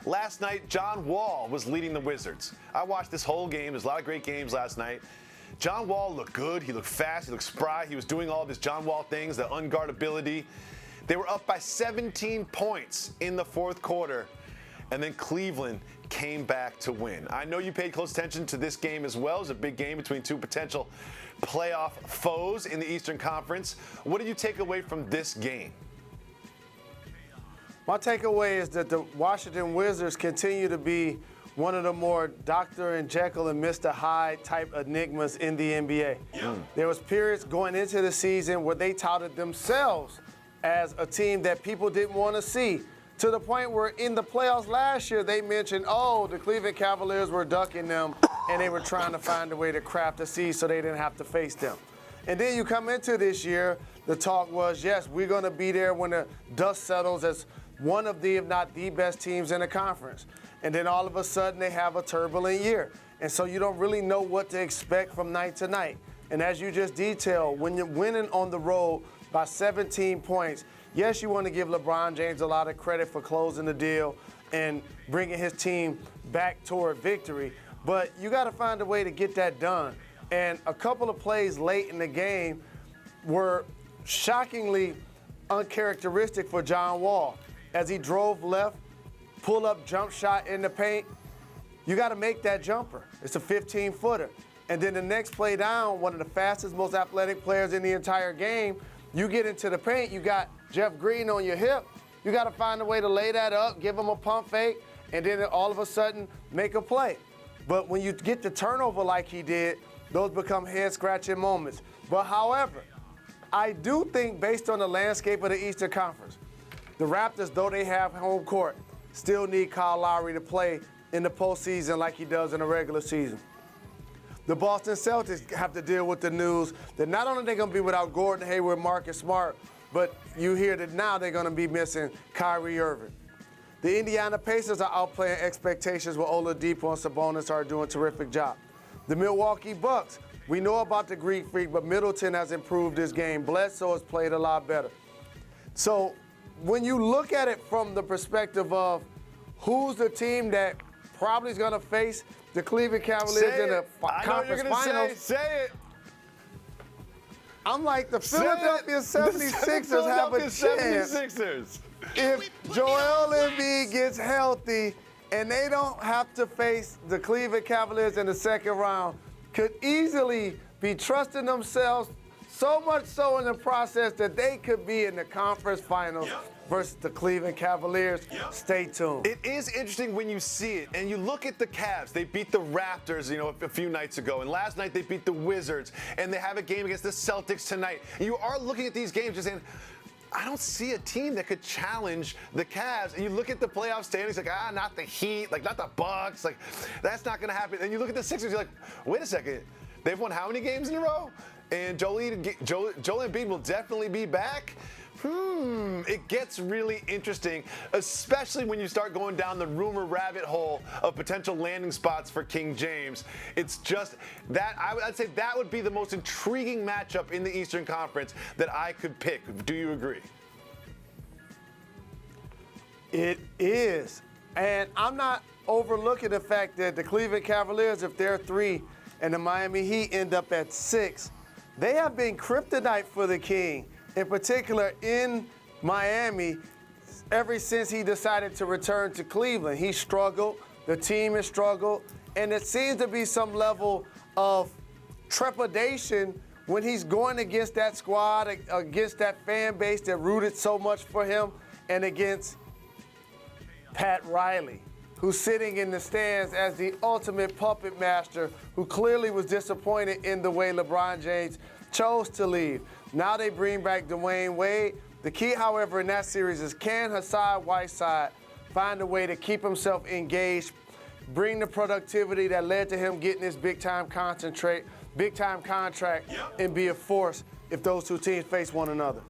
Last night, John Wall was leading the Wizards. I watched this whole game. There's a lot of great games last night. John Wall looked good. He looked fast. He looked spry. He was doing all of his John Wall things, the unguardability. They were up by 17 points in the fourth quarter, and then Cleveland came back to win. I know you paid close attention to this game as well. It was a big game between two potential playoff foes in the Eastern Conference. What did you take away from this game? My takeaway is that the Washington Wizards continue to be one of the more Dr. and Jekyll and Mr. Hyde type enigmas in the NBA. There was periods going into the season where they touted themselves as a team that people didn't want to see, to the point where in the playoffs last year they mentioned, the Cleveland Cavaliers were ducking them and they were trying to find a way to craft a seed so they didn't have to face them. And then you come into this year, the talk was, yes, we're going to be there when the dust settles as one of the, if not the best teams in the conference. And then all of a sudden they have a turbulent year. And so you don't really know what to expect from night to night. And as you just detailed, when you're winning on the road by 17 points, yes, you want to give LeBron James a lot of credit for closing the deal and bringing his team back toward victory. But you got to find a way to get that done. And a couple of plays late in the game were shockingly uncharacteristic for John Wall. As he drove left, pull-up jump shot in the paint, you got to make that jumper. It's a 15-footer. And then the next play down, one of the fastest, most athletic players in the entire game, you get into the paint, you got Jeff Green on your hip, you got to find a way to lay that up, give him a pump fake, and then all of a sudden make a play. But when you get the turnover like he did, those become head-scratching moments. But however, I do think based on the landscape of the Eastern Conference, the Raptors, though they have home court, still need Kyle Lowry to play in the postseason like he does in the regular season. The Boston Celtics have to deal with the news that not only are they going to be without Gordon Hayward, Marcus Smart, but you hear that now they're going to be missing Kyrie Irving. The Indiana Pacers are outplaying expectations where Oladipo and Sabonis are doing a terrific job. The Milwaukee Bucks, we know about the Greek Freak, but Middleton has improved this game. Bledsoe has played a lot better. So when you look at it from the perspective of who's the team that probably is going to face the Cleveland Cavaliers in the conference finals. Say it. I'm like, the Philadelphia 76ers have a chance. If Joel Embiid gets healthy and they don't have to face the Cleveland Cavaliers in the second round, could easily be trusting themselves so much so in the process that they could be in the conference finals versus the Cleveland Cavaliers. Stay tuned. It is interesting when you see it, and you look at the Cavs. They beat the Raptors, a few nights ago, and last night they beat the Wizards, and they have a game against the Celtics tonight. And you are looking at these games just saying, I don't see a team that could challenge the Cavs. And you look at the playoff standings, like, not the Heat, like, not the Bucks, like, that's not going to happen. And you look at the Sixers, you're like, wait a second, they've won how many games in a row? And Joel Embiid will definitely be back. It gets really interesting, especially when you start going down the rumor rabbit hole of potential landing spots for King James. It's just that I'd say that would be the most intriguing matchup in the Eastern Conference that I could pick. Do you agree? It is. And I'm not overlooking the fact that the Cleveland Cavaliers, if they're 3 and the Miami Heat end up at 6, they have been kryptonite for the King. In particular, in Miami, ever since he decided to return to Cleveland. He struggled, the team has struggled, and it seems to be some level of trepidation when he's going against that squad, against that fan base that rooted so much for him, and against Pat Riley, who's sitting in the stands as the ultimate puppet master, who clearly was disappointed in the way LeBron James chose to leave. Now they bring back Dwayne Wade. The key, however, in that series is, can Hassan Whiteside find a way to keep himself engaged, bring the productivity that led to him getting this big-time contract, and be a force if those two teams face one another?